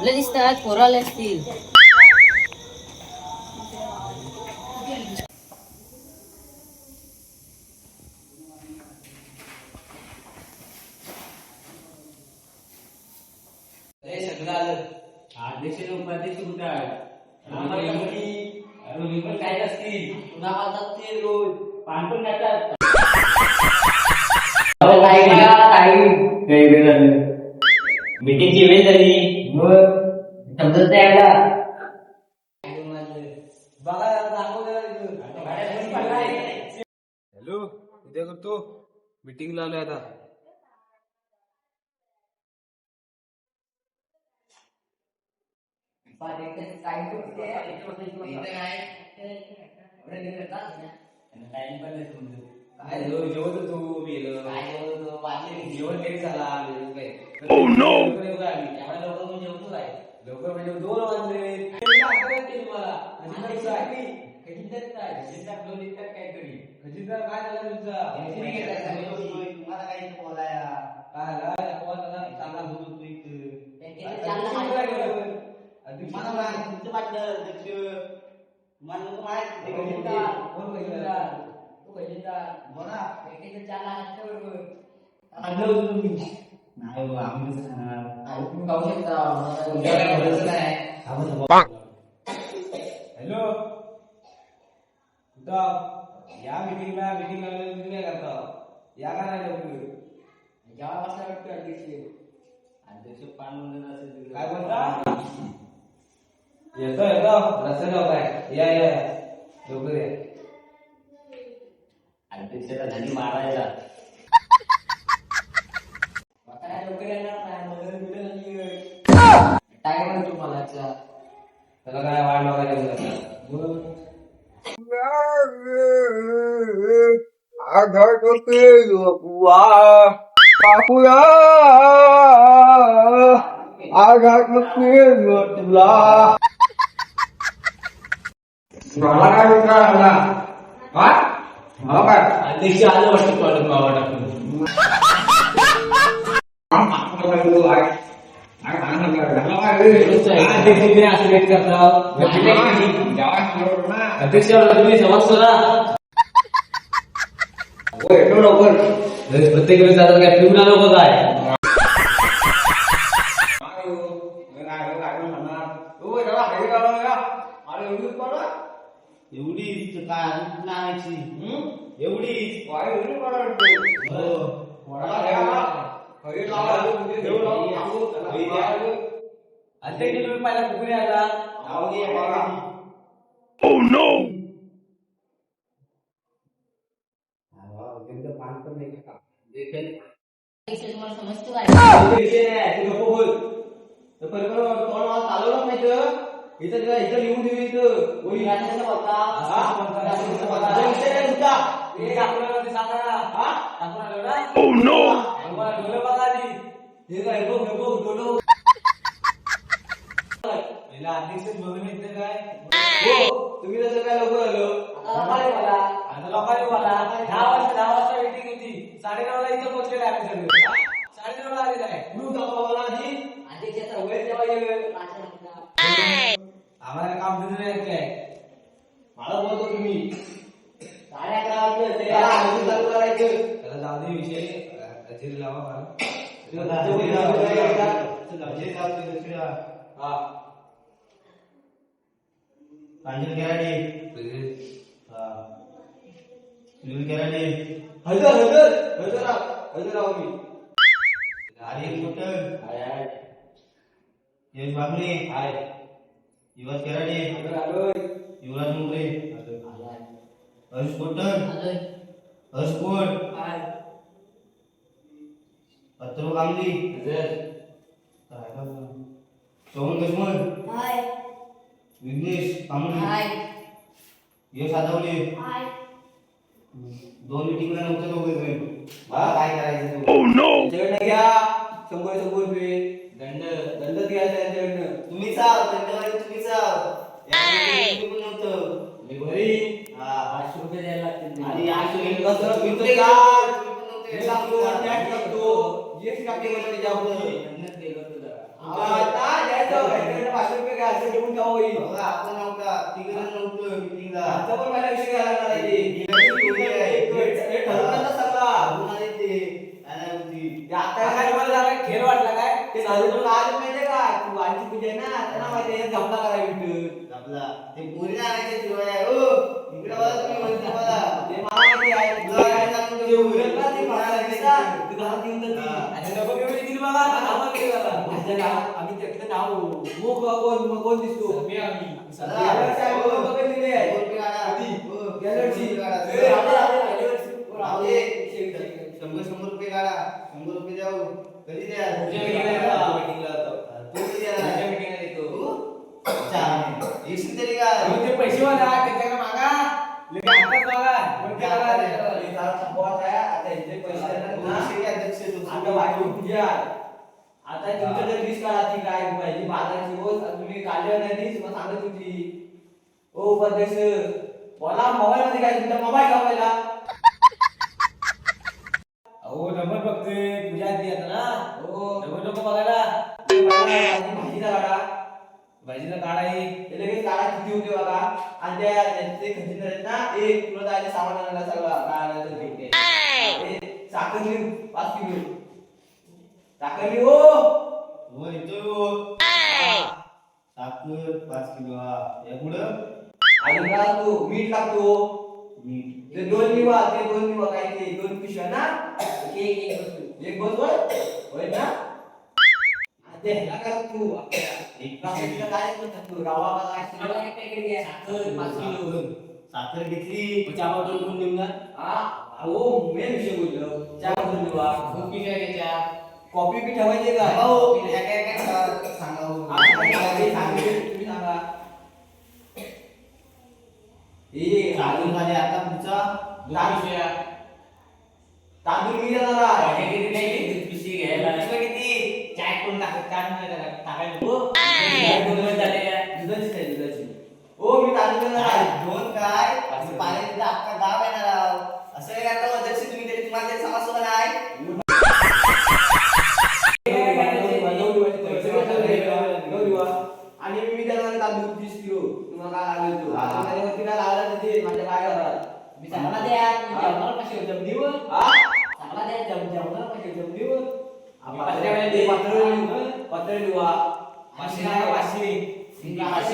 आपले दिसतात पोराले असतील. अध्यक्ष उपाध्यक्ष कुठे आहे? काय असतील पुन्हा मारतात ते रोज पाणपण खातात. मीटिंगची वेळ झाली मग समजत नाही आला. हॅलो उद्या करतो मीटिंग लावलंय आता. काय जेवत तू जेवण कधी झाला लवकर म्हणजे 2 वाजले तुम्हाला काहीतरी खजिनदार काय झालं तुमचा तुम्हाला काही बोलाया काय चांगला बोलतो तुमचं वाटलं अध्यक्ष तुम्हाला नको माहिती कोण खजिनदार तू खजिनदार बोला नाही बाबा आम्ही कसं खाणार तुम्ही खाऊ शकता हॅलो या मीटिंगला मीटिंग लावल्यावर तुम्ही काय करता या का नाही लवकर जेव्हा वाजता वाटतं अध्यक्ष पान काय बोलता येतो रस्त्याला होताय या लवकर या अध्यक्षाला झाली मारायला लवकर येणार काय करणार तुम्हाला त्याला काय वाट बघायला आघात बापूया आघात तुला मला काय विचार काय अध्यक्ष आलं वाटतं पाडून मावा टाकून अध्यक्षाला तुम्ही समजतो ना लवकर प्रत्येक वेळेस आता काय पिऊन आलो का काय एवढीच काय नावायची एवढीच अध्यक्ष तुम्ही पहिला कुठे आला तुम्हाला समजतो काय? इथं लिहून देऊ इथं अध्यक्ष बघून येते काय तुम्ही तसं काय लवकर आलो आता लोकांनी मला 10 वाजता मीटिंग होती 9:30 ला इथं पोहोचलेले आम्ही सगळे 9:30 ला आलेला आहे मला आधी अध्यक्षाचा वेळ जेव्हा आम्हाला काम दिलं नाही काय मला बोलतो तुम्ही 11:30 वाजले चालू करायचं त्याला जाऊ दे विषय हजेरी लावा मला हा अंजन केराडे सुनील केराडे हजर आहो मी आर्यन मोटर हाय यश बागले हाय युवराज केराडे युवराज मुंगरे हर्ष कोटन हर्ष कोट अथर्व कामली सोहन दुश्मन हाय विघ्नेश कांबळे हाय यश आदवले हाय 2 मीटिंगला नव्हतं दोघे जण बा काय करायचं तू त्यांच्याकडनं घ्या 100 रुपये दंड घ्यायचा त्यांच्याकडनं तुम्ही चाल दंडवारी तुम्ही चाल तुम्ही पण नव्हतं मी घरी 500 रुपये द्यायला लागतील आणि आज तुम्ही कसं तुम्ही तर का तुम्ही पण नव्हते सांगतो टॅक्स लागतो जीएसटी टाकते मला त्याच्यावर मेहनत केलं तुला आता द्यायचं ह्याच्याकडनं 500 रुपये घ्या असं घेऊन ठेवा होईल बघा आपण नव्हता तिघजण नव्हतं मीटिंगला आता पण मला विषय घ्यायला लागणार आहे हे ठरवण्याचा सगळा होणार आहे ते आता काय मला जरा खेळ वाटला काय ते झालं आज माहितीये का तू वाची पूजा आहे ना त्यांना माहिती आहे झपला करायला भेटत आपला ते पुरी आणायचे दिवाळी आहे ओ इकडे बघा तुम्ही म्हणते बघा ते मला माहिती आहे तुला काय सांगून ते उरत ना ते मला दिसता तू घरात येऊन जाती आणि नको केवढी दिली बघा नाव केलं बघा माझ्या नाव आम्ही त्यातलं नाव मग कोण दिसतो मी आम्ही गेल्या साहेब बघितलेले आहे कधी गेल्या वर्षी राहू 100 रुपये काढा 100 रुपये जाऊ कधी द्या मीटिंगला येतो अच्छा येशील तरी का ते पैसे वाला त्याच्याकडे मागा लेके हातात मागा मग त्याला बॉस आहे आता इथे पैसे देणार ना अध्यक्ष आता वाटून पूजा आता तुमच्या जर लिस्ट काढा ती काय पाहिजे बाजाराची रोज तुम्ही काढले नाही लिस्ट मग सांगत होती ओ उपाध्यक्ष बोला मोबाईल मध्ये काय तुमचा मोबाईल ठेवायला अहो नंबर बघते पूजा ती आता ना हो नंबर नको बघायला भाजीचा काढा आहे ते लगेच काढा किती होते बघा आणि त्या ते खंजीर आहेत ना एक किलो दाणे सामान आणायला सगळा काढायला भेटते साखर लिहू 5 किलो साखर लिहू हो येतो साखर 5 किलो हा या पुढं अजून लागतो मीठ लागतो मीठ ते 2 निवा काय ते 2 पिशव्या ना एक बसवर होय ना ते ह्याला काय तू एक पिशवीला काय म्हणतात तू रवा का काय एक पॅकेट घ्या साखर 5 किलो साखर घेतली चहा पावडर कोण निघणार हा हो मेन विषय बोललो चहा पावडर निवा कॉफी काय घ्यायच्या कॉफी बी ठेवायची का हो काय सांगा हो तुम्ही सांगा तांदूळ मध्ये आता पुढचा तांदूळ किती जरा पिशवी घ्यायला किती चाय कोण टाकायला दुधाची हो मी तांदूळ दोन काय पाण्यात अख्खा गाव येणार असं काय करता अध्यक्ष तुम्ही तरी तुम्हाला तरी समजतो का नाही आणि मी त्याला तांदूळ 30 किलो तुम्हाला काय लागेल तू आता माझ्यावरती काय लागला ते माझ्या काय करतात मी चांगला द्या जेवणार कसे जमदीवर हा चांगला द्या जेवणार कसे जमदीवर पत्र लिहा वाशी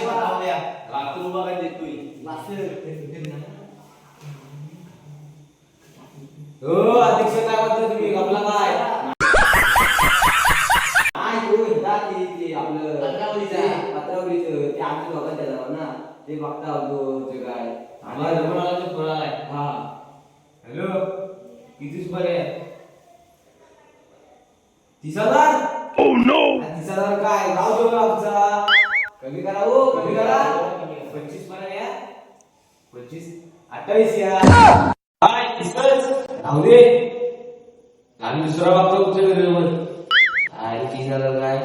बनवल्या लाखो रुपये काय देतोय हो अध्यक्ष काय म्हणतो तुम्ही गपला काय आपलं पत्रावलीचं ते आमच्या दोघांच्या जवळ ना ते बघता होतो ते काय हा हॅलो किती सुपारी आहे 30,000 oh no 30,000 काय गाव देऊ आमचा कमी करा हो कमी करा 25 पर्यंत या 25 28 या काय इसकच राहू दे आम्ही दुसरा बघतो तुमच्या घरावर अरे 30,000 काय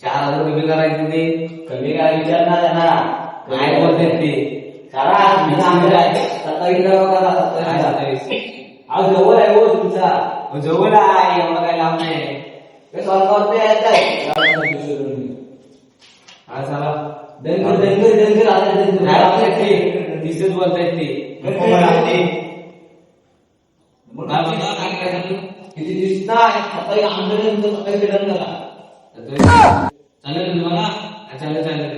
4,000 कमी करायचे ते कमी काय विचार ना त्यांना काय बोलतात ते करा मी सांगतो 27 करा 27 आज जवळ आहे हो तुमचा जवळ आहे एवढं काय लाभ नाही ते सॉल्व करते हा चला दंगर आता दिसत बोलतायत ते किती दिवस नाही सकाळी आंदोलन सकाळी फिरण झाला चालेल तुम्हाला चालेल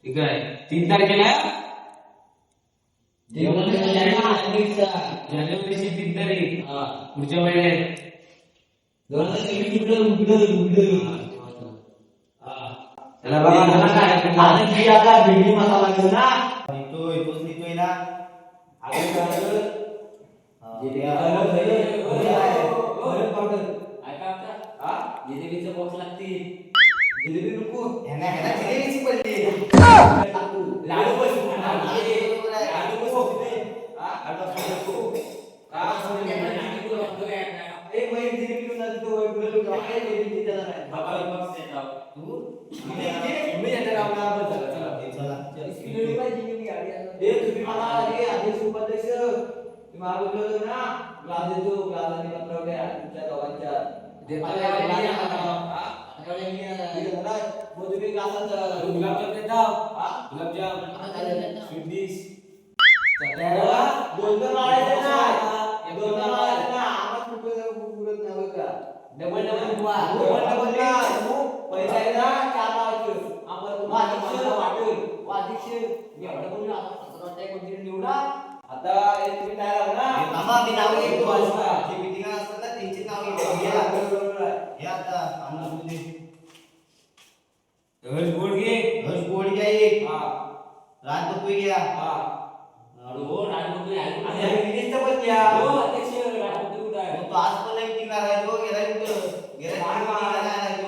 ठीक आहे 3 तारखेला जानेवारीची 3 तारीख पुढच्या महिन्यात त्याला बघा भेंडी मसाला घेऊ ना तोच लिहितोय ना जिलेबीचं बॉक्स लागतील जिलेबी जिलेबीची पडली. लाडू बसून लाडू बसून दे. लाडू बसून एक महिने जिलेबी घेऊन जातो तो वैभव लोक काय जिलेबी त्याला नाही. बाबा बॉक्स येतात तू मी येते गावला बस झालं चला हे तुम्ही मला आदेश उपाध्यक्ष तुम्ही मला बोललो होतो ना क्लास देतो क्लास आणि पत्रवल्या तुमच्या दोघांच्या तुम्ही क्लासात गुलाबजाम देताव गुलाबजाम स्वीट डिश दोन माळायचे ना दोन माळायचे ना आम्हाला पुरत नाही का डबल डबल बुवा डबल ना पैसा आहे ना चार लावायचे आम्हाला वादिक्ष एवढं कोणी आता कोणतरी निवडा आता हे तुम्ही काय लावा ना मामा मी नाव घेतो वाजता. जी मीटिंग असतात ना त्यांची नाव हे घेतो बरोबर आहे. हे आता अन्नपूर्णे हर्ष गोडगे हर्ष गोड घ्या एक हा राज बकुई घ्या हा हो राजमुद्री आणि आहे आम्ही मिनिस्टर पण घ्या हो अध्यक्ष राजमुद्री कुठे आहे मग तो आज पण नाही मीटिंग आहे तो गेला कुठं गेला काय meeting ला नाही तो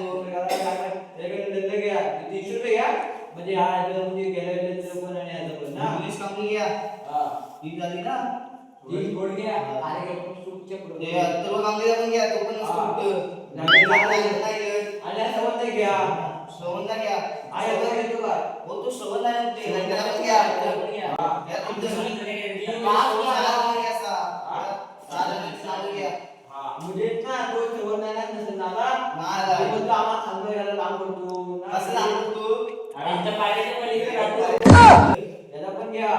म्हणजे हा म्हणजे गेल्या पण आणि आता पण ना पोलीस कंपनी घ्या हा ती झाली ना जी गोड घ्या कार्यक्रम सुरूच्या ते अत्तरो कामगिरी पण घ्या तो पण हा. नसतो नाही. आणि संबंध घ्या श्रवणला घ्या आहे आता घेतो का हो तो श्रवण नाही होते त्याला पण घ्या घ्या तुमचं म्हणजे ना तो ठेवत नाही ना नसेल नाला नाही. तो आम्हाला सांगतो याला लांब करतो कसं लागतो आणि आमच्या पाड्याच्या पलीकडे राहतो याला पण घ्या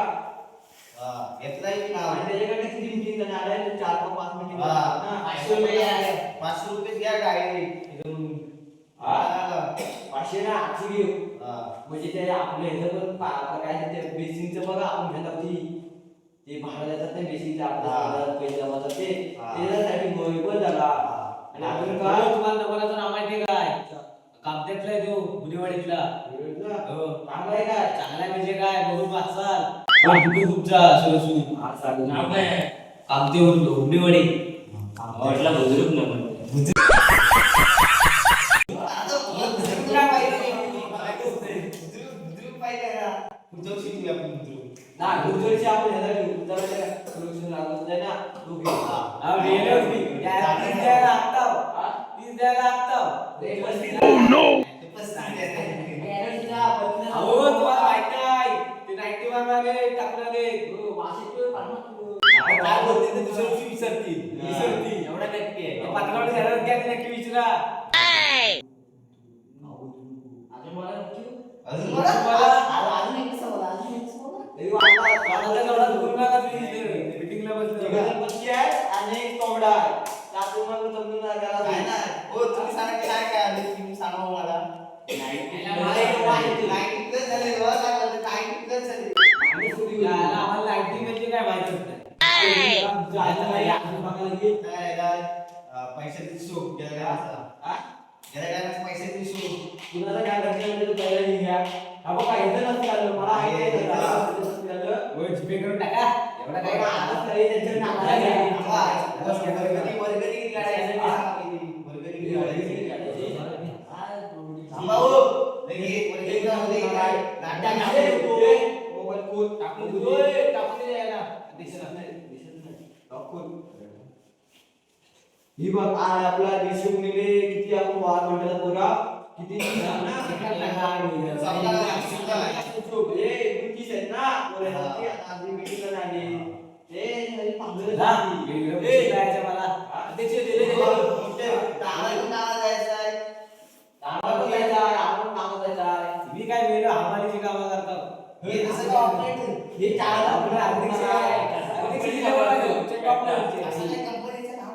घेतलाय की नाव आणि त्याच्याकडे किती मिटिंग जण आलाय 4-5 मिटिंग हा. 500 रुपये आहे. 500 रुपये घ्या डायरेक्ट हा 500 ना 800 घेऊ हा. म्हणजे ते आपलं ह्याचं पण काय ते बेसिंगचं बघा आपण घेत होती ते भाडं देतात ते बेसिंगचं हा. आपल्याला पैसे जमा होतात ते हा. त्याच्यासाठी गोळीबल झाला आणि अजून काय हो, तुम्हाला नवराचं नाव माहिती काय कामत्यातला आहे तो बुधवाडीतला हो चांगलं आहे काय चांगला आहे म्हणजे काय बघून वाचाल तुमचा सरसू हा चालेल नाव काय आहे? कामते हुबडीवाडी वाटला बुजुर्ग ना म्हणते आता बुद्रुक काय पाहिजे? बुद्रुक पाहिजे ना? पुढच्या वर्षी घेऊया आपण बुद्रुक. ना गुजरची आपण ह्याला घेऊ गुजराला सोल्युशन लागत नाही ना तू घे नाव लिहिलं होती तीस द्यायला लागताव हा? 30 द्यायला लागताव ते पस्तीस ते पस्तीस आहे. गॅरेजचा बदल अहो तुम्हाला माहित नाही ते 91 मागे टाकणारे वाशिक पाठवतो आपण काय बोलते ते दुसऱ्या दिवशी विसरतील एवढा नक्की आहे ते पातळावर झाल्यावर काय ते नक्की विचारा अजून मला नक्की अजून मला मला? अजून एक सवाल तरी वाटला मला एवढा बोलू नका तुम्ही मीटिंगला बसले तिघं बसली आहे आणि एक कोंबडा आहे त्यातून मला समजून काय नाही नाही. हो, तुम्ही सांगा की काय काय आले तुम्ही सांगा हो मला. मला एक माहिती. 90 plus झाले बा, काय बोलते? 90 plus झाले. आम्हाला लाईटिंग म्हणजे काय माहिती काय काय, पैशाची शोक गेल्या काय असा? गेल्या काय पैशाची शोक. कुणाला काय करायचं म्हणजे तू पहिला लिहा. हा बघा इथं नसतं आलं. मला आहे ते इथं आलं. जीपे करून टाका एवढा काय आता तरी त्यांच्या नाकाला घ्या. थांबा. वर्गणी किती काढायची ते सांगा किती. वर्गणी किती काढायची? थांबा हो. लगे वर्गणी जाऊ दे काय. नाटक नको. मोबाईल फोन टाकून टाकून दे. दे. टाकून दे याला. दिसत नाही. टाकून. ही बघ आज आपला 150 गुणिले किती आपण वार म्हटलं बघा किती मला मी काय वेळ हमालीची कामं करतात हे कसं काय ऑपरेट? हे चार आपले अध्यक्ष आहे. अध्यक्ष level आहे तो, check off level चे. असं नाही कंपनीचं नाव.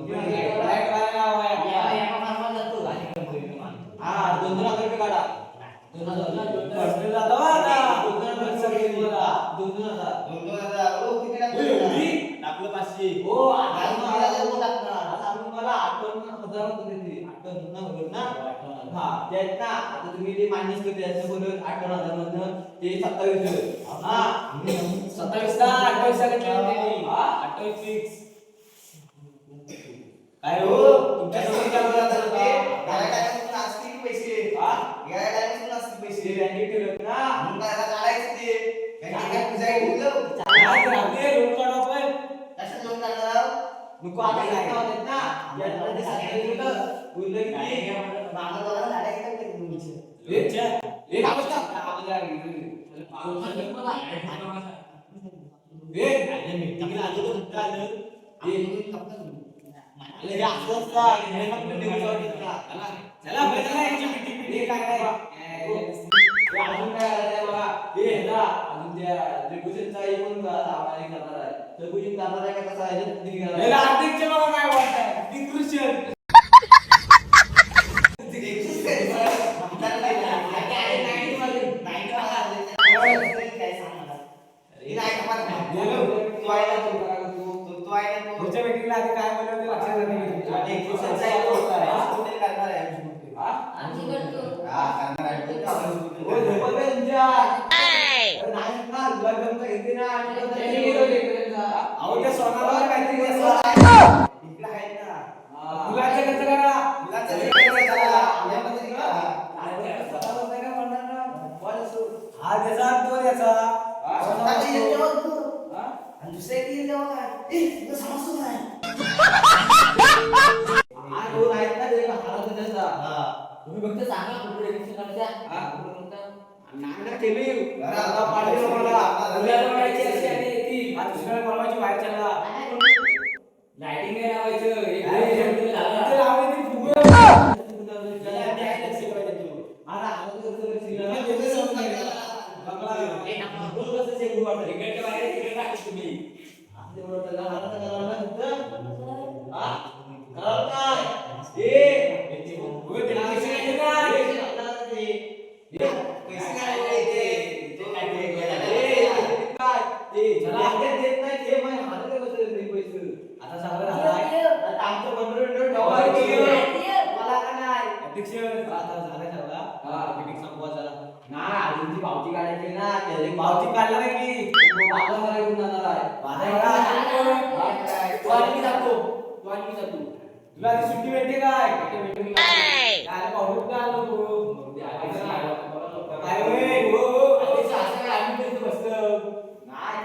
Direct वाला नाव आहे आपलं. हा 2,000 रुपये काढा 2,000 Personal जातो बा आता. 2,000 तुम्हाला. 2,000 2,000. हो, किती टाकलं? टाकलं 500 हो आज मला जर टाकणार. आज आम्ही मला 58,000 होते ते 58 वगैरे ना हा त्यात ना आता तुम्ही ते मायनस करते त्याचं बोलून 58,000 मधनं ते 27 हा 27 ला 28 सांगितलं त्यांनी. हा? 28 फिक्स काय हो, हो तुमच्या तुमच्या समोर समोर काय काय बोलतात ते? बोलतात गेल्या टायमाला तुम्ही आज किती पैसे? हा? गेल्या पैसे बँकेत ठेवलेत ना. मग त्याला काढायचं ते बँकेत काय पुजाय ठेवलं काय राहते लोन काढा पण कशात लोन काढणार नको आता काय होतात ना. यातलं ते सांगितलं होतं. उरलं किती? मागं बघा गाड्या येतात का तुमच्या एक अवस्था. आपल्या मीटिंगला आलो तर कुठं आलं हे असं असतं. हे मग कुठे विचारतात का? चला चला यांची meeting हे काय काय? हे अजून काय करायचं बघा. हे ना अजून त्या त्रिभुजांचा येऊन सामान्य करणार आहे. त्रिभुजन करणार आहे का कसा आहे? ते करणार आहे. याला अध्यक्ष बघा काय वाटतंय डिक्रुशन पुढच्या मीटिंगला आधी काय बोलवलं ते लक्षात अहो त्या सोनाला काहीतरी मुलाच्या कसं करा हा त्याचा तो त्याचा तुम्ही फक्त सांगा कुठे रेडिशन करता. नाना केली. आता पाडली मला. मुलाला म्हणायची अशी आणि ती हा दुसऱ्याला बोलवायची बाहेर चला लाइटिंग नाही लावायचं. एक काय दिवस ते शेवटी झाला. लावले ती फुगे आता आलं तर सगळं सिग्नल. कसं चेक वाटतं. इकडच्या बाहेर तिकडे टाकली तुम्ही. असं एवढं त्याला हातात करावं लागतं. हा? करावं काय? फुगे ते पैसे नाही देत काय? चला हातात देत नाही ते मग हातात कसं देत पैसे. आता सगळं झालंय आता आमचं बंधू ठेवा की मला का नाही. अध्यक्ष आता झालं सगळं हा. मीटिंग संपवा चला नाही अजून ती पावती काढायची ना त्याला पावती काढला नाही की बाजा मला घेऊन जाणार आहे. बाजा तो आणि मी जातो. तो आणि मी जातो. तुला ती सुट्टी भेटते काय काय पावती कुठे आलो तू काय होय हो हो अध्यक्ष असं काय आम्ही करतो बसतो. नाही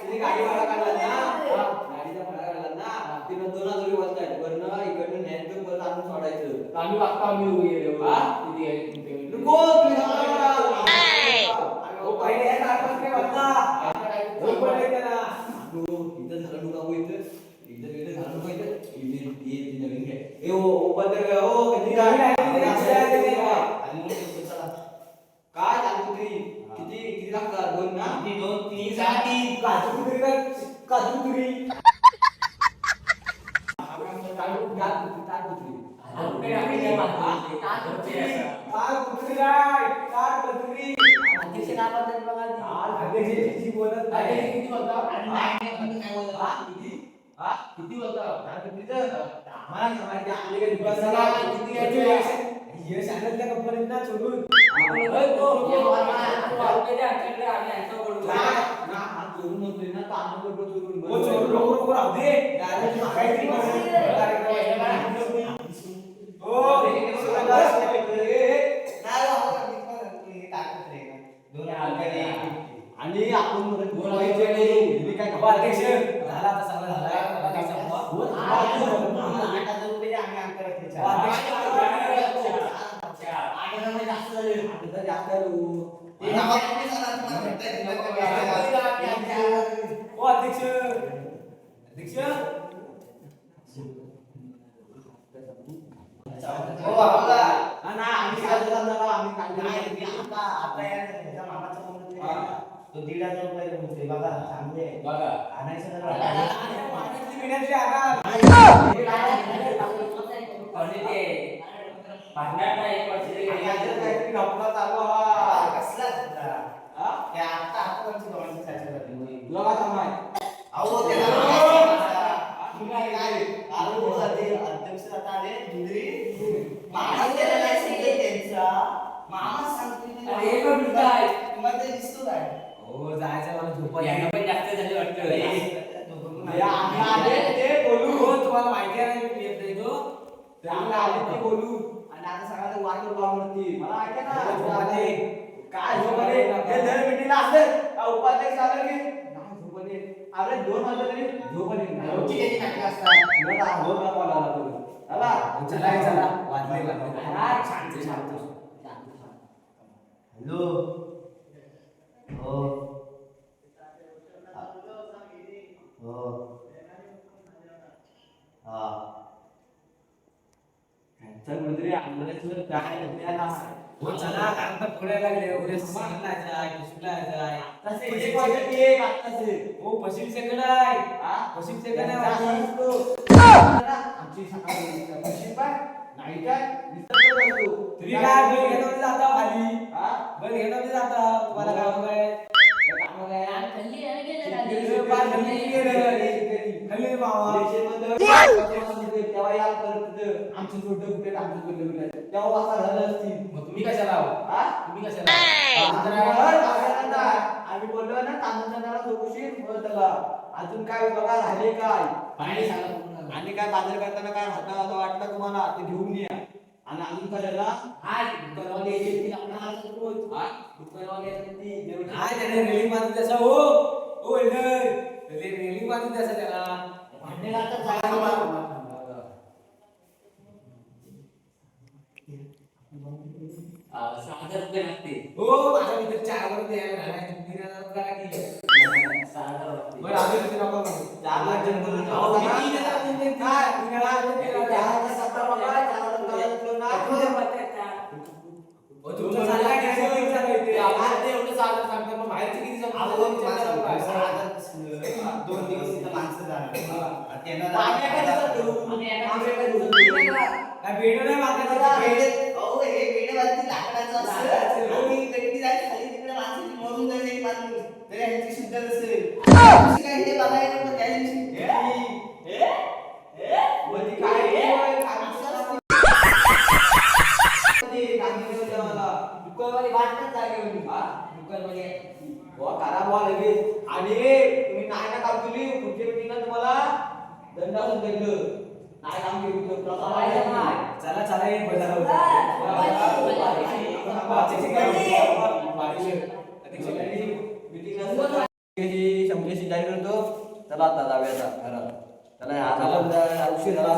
ती गाडी भाडा काढला ना. गाडीचा भाडा काढला ना. तिनं 2000 वाजताय. वरनं इकडनं न्यायचं परत आणून सोडायचं. आम्ही वागता आम्ही गेलो. हा किती आहे नको तुम्ही हो पहिले या काढतात काय वाटता हो पहिले त्याला इथं झालं नुका हो इथं इथं झालं नुका इथं इथे नवीन घ्या. ए ओ पत्र ओ कधी काय काय लागतो तरी किती किती लागतात 2 ना 2 3 3 काजू कुत्री काय काजू कुत्री कार कुत्री काय कार कुत्री अध्यक्ष काय बोलतात बघा आज अध्यक्षाची बोलत नाही किती बोलता किती बोलता आम्हाला सांगायचं आपल्याकडे बसायला किती यायचे यश आनंद कंपनीत ना सोडून हो चोरून नको राहू दे डायरेक्ट काहीतरी आणि आपण बोलायचे नाही काय अध्यक्ष झाला आता सगळं झालाय हो अध्यक्ष अध्यक्ष तो 1,500 रुपये म्हणते बघा चांगले बघा आणायचं मिळाली आला काहीतरी गप्पा चालू कसला त्या आता आता तुमची दोघांची चर्चा झाली तुला काय सांगाय अहो त्याला काय आलो जाते अध्यक्ष आता आले दुसरी मामा त्याला नाही सांगितलं त्यांचा मामा सांगतो अरे पण काय तुम्हाला ते दिसतो काय हो जायचं मला झोपा यांना पण जास्त झाले वाटतं आम्ही आले ते बोलू हो तुम्हाला माहिती आहे ना मी येत नाही तो ते आम्ही आले ते बोलू आणि आता सगळ्यांना वाटून लावती मला ऐका ना झोपाले. काय झोपले हे दर मिटिंगला असलं का उपाध्यक्ष आलं की नाही झोपले अरे 2 वाजता तरी झोपले रोजची त्याची नाटकं असतात मला हो का कॉल आला तुला आला चला वाजले हा, शांत शांत हॅलो हो हो हा चल मंत्री आंबोलेचं काय आपल्याला हो चला कारण पुढे लागले उद्या सांगला जाय किसला जाय तसे एक वाजता एक आत्ताचे हो 25 सेकंड आहे हा 25 सेकंड आहे आमची सकाळी पश्चिम पाय नाही काय विसरलो असतो तुम्ही काय बैल घेऊन जाता खाली हा बैल घेऊन जाता तुम्हाला काम काय काम काय खाल्ली आणि गेलं तिकडे खाली. पार खाली गेलं खाली बाबा तेव्हा याल परत आमचं छोटं कुठे आमचं छोटं कुठे तेव्हा वाजता झालं असतील मग तुम्ही कशाला आहो हा तुम्ही कशाला आम्ही बोललो ना तांदळाला चौकशी त्याला अजून काय बघा झाले काय पाणी सांगा आणि काय बाजार करताना काय हाता असं वाटलं तुम्हाला ते घेऊन या आणि अजून करायला हाय दुकानवाले येतील आपल्याला रोज हा दुकानवाले येतील हाय त्याने रेलिंग बांधून त्याचा ओ एल्डर ते रेलिंग बांधून त्याचा त्याला भांडे घालतात जागा ₹6,000 लागते. हो माझ्या मित्र 4 वर द्यायला घालाय 3,000 करा की 6,000 लागते. बरं आम्ही किती नका म्हणू 4 लाख जण करून अहो, मी 3,000 देईन, काय 3,000 सत्ता बघा 4 लाख हो तुमचा चालला की नाही तुमचा काय ते आम्हाला ते एवढं 6,000 सांगतात मग बाहेरचे किती जमा 2 दिवस इथं माणसं जाणार त्यांना काय भेटू नाही मागायचं अहो हे पेढे बांधतील लाकडाचं असतं आणि गट्टी जाईल खाली तिकडे माणसाची मरून जाईल एक माणूस तरी ह्यांची शुद्ध नसेल काय हे बघायला पण त्या दिवशी वरती काय दुकानवाले वाटतात जागेवर दुकानवाले करा बुवा लगेच आणि तुम्ही नाही ना काम केली पुढच्या मीटिंगला तुम्हाला दंडासून द्यायचं नाही काम केली चला चला ये बजारा शंभरशी जाहीर करतो चला आता जाऊया आता घरात चला उशीर झाला